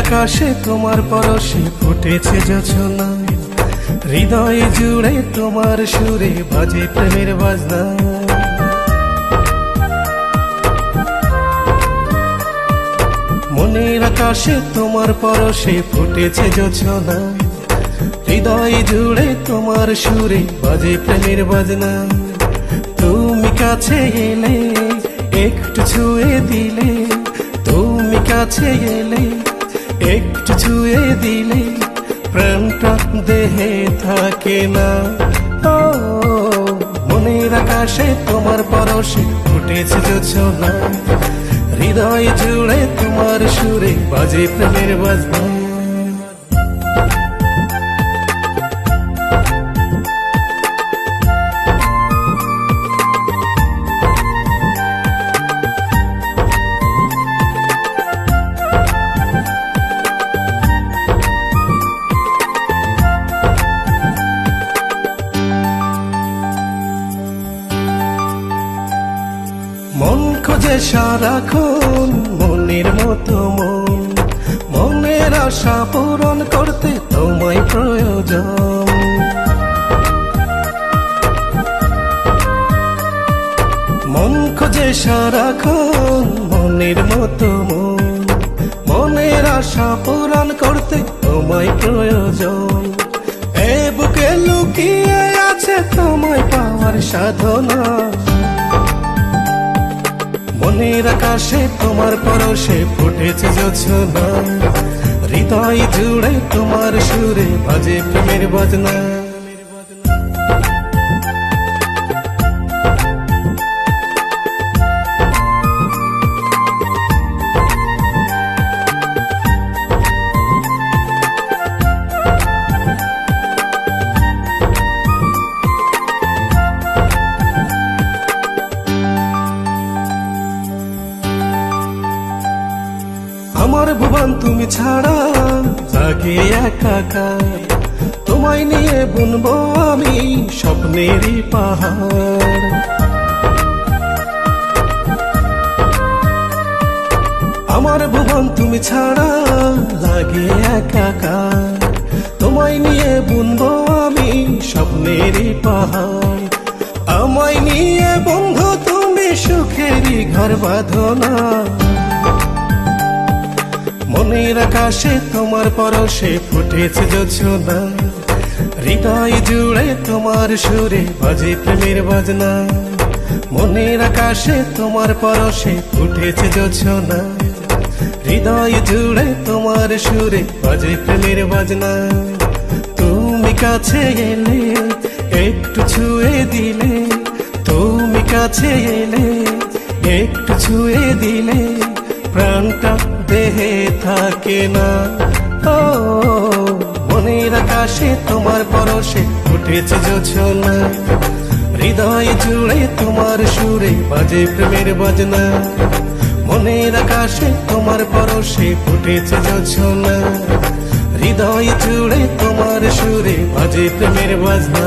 আকাশে তোমার পরশে ফুটেছে জোছনা, হৃদয় জুড়ে তোমার সুরে বাজে প্রেমের বাজনা। মনের আকাশে তোমার পরশে ফুটেছে জোছনা, হৃদয় জুড়ে তোমার সুরে বাজে প্রেমের বাজনা। তুমি কাছে এলে একটু ছুঁয়ে দিলে, তুমি কাছে এলে একটু ছুঁয়ে দিলে, প্রাণটা দেহে থাকে না। ও মনের আকাশে তোমার পরশে ফুটেছে জোছনা, হৃদয় জুড়ে তোমার সুরে বাজে প্রেমের বাজনা। মন খোঁজে সারাক্ষণ মনের মতো মন, মনের আশা পূরণ করতে তোমায় প্রয়োজন। মন খোঁজে সারাক্ষণ মনের মতো মন, মনের আশা পূরণ করতে তোমায় প্রয়োজন। এ বুকে লুকিয়ে আছে তোমায় পাওয়ার সাধনা, মনের আকাশে তোমার পরশে ফুটেছে জোছনা, হৃদয় জুড়ে তোমার সুরে বাজে প্রেমের বাজনা। আমার ভুবন তুমি ছাড়া লাগে একাকার, তোমায় নিয়ে বুনবো আমি স্বপ্নেরই পাহাড়। আমার ভুবন তুমি ছাড়া লাগে একাকার, তোমায় নিয়ে বুনবো আমি স্বপ্নেরই পাহাড়। আমায় নিয়ে বন্ধু তুমি সুখেরই ঘর বাঁধো না, মনের আকাশে তোমার পরশে ফুটেছে জোছনা, হৃদয় জুড়ে তোমার সুরে বাজে প্রেমের বাজনা। মনের আকাশে তোমার পরশে ফুটেছে জোছনা, হৃদয় জুড়ে তোমার সুরে বাজে প্রেমের বাজনা। তুমি কাছে এলে একটু ছুঁয়ে দিলে, তুমি কাছে এলে একটু ছুঁয়ে দিলে, প্রাণটা দেহে থাকে না। ও মনের আকাশে তোমার পরশে ফুটেছে জোছনা, হৃদয় জুড়ে তোমার সুরে বাজে প্রেমের বাজনা। মনের আকাশে তোমার পরশে ফুটেছে জোছনা, হৃদয় জুড়ে তোমার সুরে বাজে প্রেমের বাজনা।